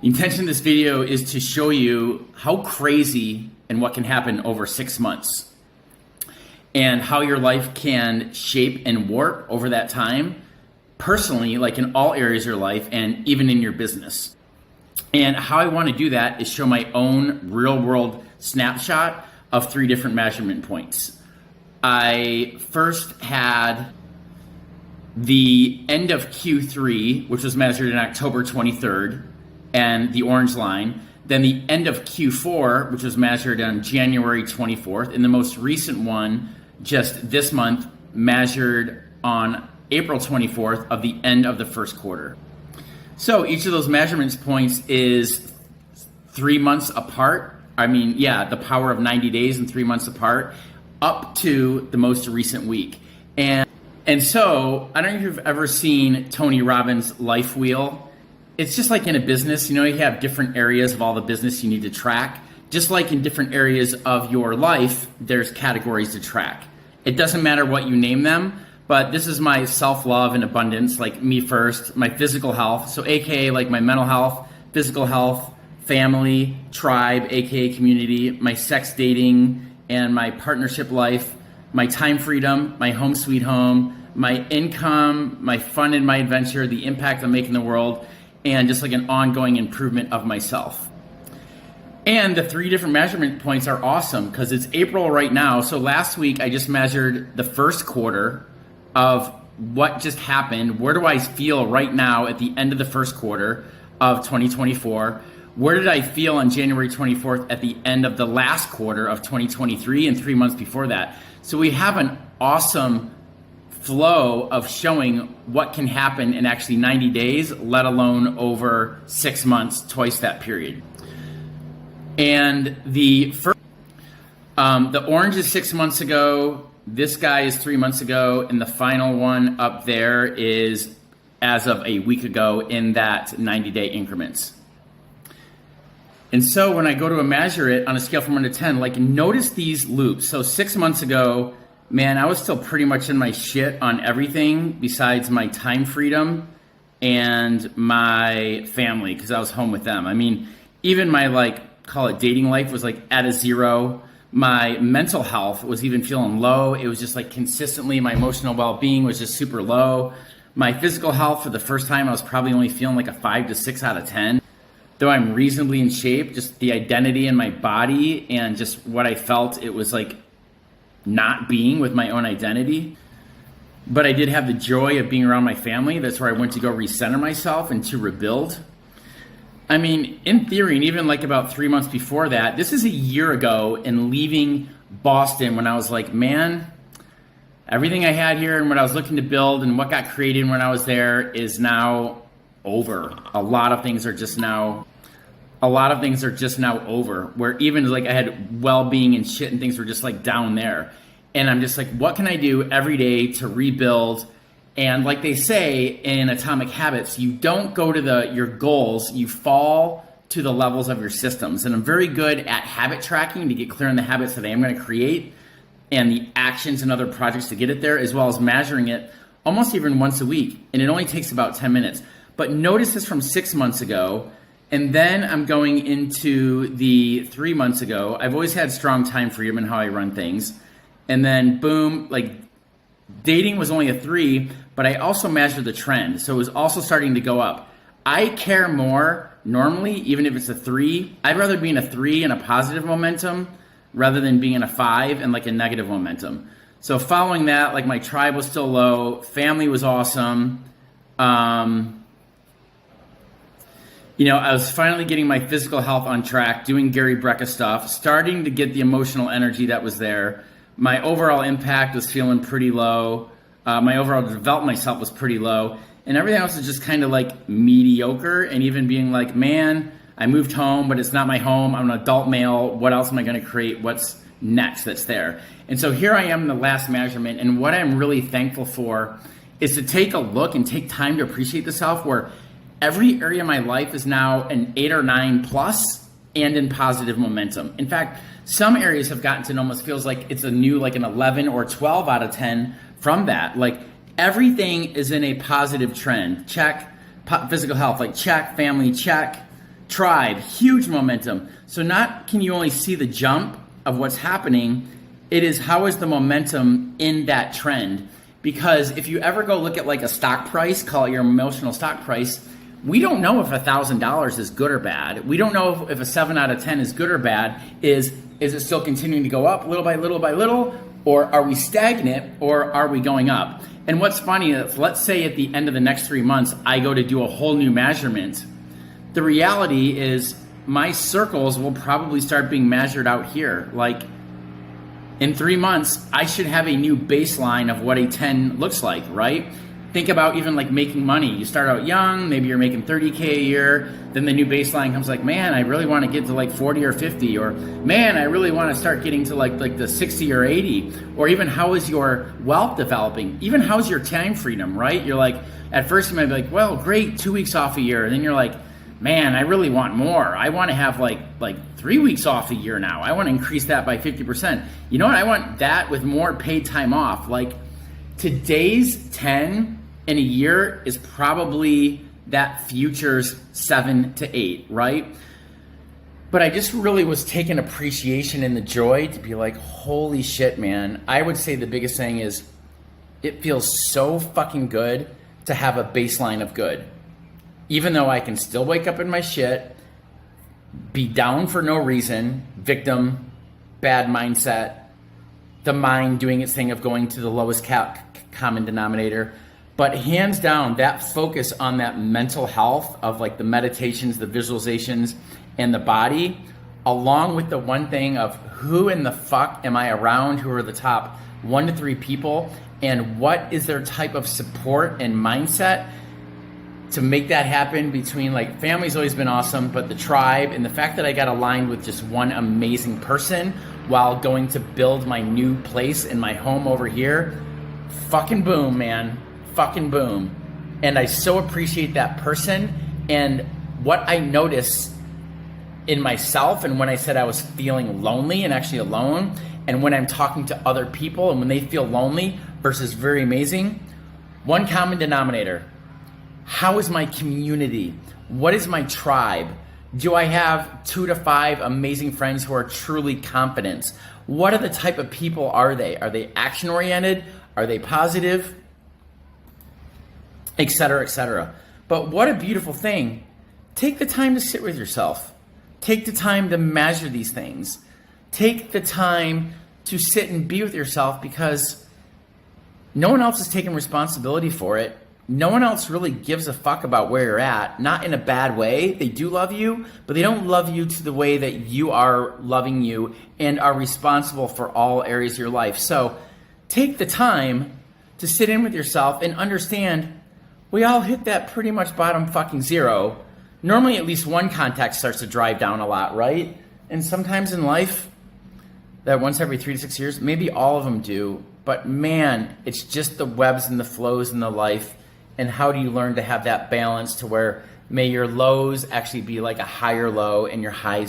The intention of this video is to show you how crazy and what can happen over 6 months and how your life can shape and warp over that time, personally, like in all areas of your life and even in your business. And how I want to do that is show my own real world snapshot of 3 different measurement points. I first had the end of Q3, which was measured on October 23rd, and the orange line. Then the end of Q4, which was measured on January 24th, and the most recent one, just this month, measured on April 24th of the end of the first quarter. So each of those measurements points is 3 months apart. The power of 90 days and 3 months apart, up to the most recent week. And so, I don't know if you've ever seen Tony Robbins' Life Wheel. It's just like in a business, you have different areas of all the business you need to track. Just like in different areas of your life, there's categories to track. It doesn't matter what you name them, but this is my self-love and abundance, like me first, my physical health, so AKA like my mental health, physical health, family, tribe, AKA community, my sex, dating, and my partnership life, my time freedom, my home sweet home, my income, my fun and my adventure, the impact I'm making in the world, and just like an ongoing improvement of myself. And the 3 different measurement points are awesome because it's April right now. So last week I just measured the first quarter of what just happened. Where do I feel right now at the end of the first quarter of 2024? Where did I feel on January 24th at the end of the last quarter of 2023 and 3 months before that? So we have an awesome flow of showing what can happen in actually 90 days, let alone over 6 months, twice that period. And the orange is 6 months ago, this guy is 3 months ago, and the final one up there is as of a week ago in that 90-day increments. And so when I go to measure it on a scale from 1 to 10, like notice these loops. So 6 months ago, man, I was still pretty much in my shit on everything besides my time freedom and my family because I was home with them. Even my call it dating life was at a 0. My mental health was even feeling low. It was just consistently, my emotional well-being was just super low. My physical health, for the first time, I was probably only feeling a 5 to 6 out of 10. Though I'm reasonably in shape, just the identity in my body and just what I felt, it was not being with my own identity. But I did have the joy of being around my family. That's where I went to go recenter myself and to rebuild. In theory, and even about 3 months before that, this is a year ago, and leaving Boston when I was man, everything I had here and what I was looking to build and what got created when I was there is now over. A lot of things are just now over, where even I had well-being and shit and things were just down there. And I'm just what can I do every day to rebuild? And like they say in Atomic Habits, you don't go to your goals, you fall to the levels of your systems. And I'm very good at habit tracking to get clear on the habits that I am going to create and the actions and other projects to get it there, as well as measuring it almost even once a week. And it only takes about 10 minutes. But notice this from 6 months ago, and then I'm going into the 3 months ago. I've always had strong time freedom in how I run things. And then boom, dating was only a 3, but I also measured the trend. So it was also starting to go up. I care more normally, even if it's a 3. I'd rather be in a 3 and a positive momentum rather than being in a 5 and a negative momentum. So following that, my tribe was still low. Family was awesome. I was finally getting my physical health on track, doing Gary Brecka stuff, starting to get the emotional energy that was there. My overall impact was feeling pretty low. My overall development myself was pretty low. And everything else is just kind of mediocre. And even being man, I moved home, but it's not my home. I'm an adult male. What else am I going to create? What's next that's there? And so here I am in the last measurement. And what I'm really thankful for is to take a look and take time to appreciate the self, where every area of my life is now an 8 or 9 plus and in positive momentum. In fact, some areas have gotten to almost feels like it's a new, an 11 or 12 out of 10 from that. Everything is in a positive trend. Check. Physical health, check. Family, check. Tribe, huge momentum. So not can you only see the jump of what's happening, it is how is the momentum in that trend. Because if you ever go look at like a stock price, call it your emotional stock price, we don't know if $1,000 is good or bad. We don't know if a 7 out of 10 is good or bad. Is it still continuing to go up little by little by little? Or are we stagnant or are we going up? And what's funny is, let's say at the end of the next 3 months, I go to do a whole new measurement. The reality is my circles will probably start being measured out here. Like in 3 months, I should have a new baseline of what a 10 looks like, right? Think about even like making money. You start out young, maybe you're making 30K a year. Then the new baseline comes like, man, I really want to get to like 40 or 50, or man, I really want to start getting to like the 60 or 80. Or even how is your wealth developing? Even how's your time freedom, right? You're like, at first you might be like, well, great, 2 weeks off a year. And then you're like, man, I really want more. I want to have like 3 weeks off a year now. I want to increase that by 50%. You know what? I want that with more paid time off. Like today's 10 in a year is probably that future's 7 to 8, right? But I just really was taking appreciation and the joy to be like, holy shit, man. I would say the biggest thing is it feels so fucking good to have a baseline of good. Even though I can still wake up in my shit, be down for no reason, victim, bad mindset, the mind doing its thing of going to the lowest common denominator. But hands down, that focus on that mental health of like the meditations, the visualizations, and the body, along with the one thing of who in the fuck am I around, who are the top 1 to 3 people, and what is their type of support and mindset to make that happen. Between like family's always been awesome, but the tribe and the fact that I got aligned with just one amazing person while going to build my new place in my home over here, fucking boom, man. Fucking boom. And I so appreciate that person and what I noticed in myself, and when I said I was feeling lonely and actually alone, and when I'm talking to other people and when they feel lonely versus very amazing, one common denominator. How is my community? What is my tribe? Do I have 2 to 5 amazing friends who are truly confident? What are the type of people are they? Are they action oriented? Are they positive? Etc., etc. But what a beautiful thing. Take the time to sit with yourself. Take the time to measure these things. Take the time to sit and be with yourself, because no one else is taking responsibility for it. No one else really gives a fuck about where you're at. Not in a bad way. They do love you, but they don't love you to the way that you are loving you and are responsible for all areas of your life. So take the time to sit in with yourself and understand we all hit that pretty much bottom fucking zero. Normally at least one contact starts to drive down a lot, right? And sometimes in life, that once every 3 to 6 years, maybe all of them do. But man, it's just the webs and the flows in the life. And how do you learn to have that balance to where may your lows actually be like a higher low and your highs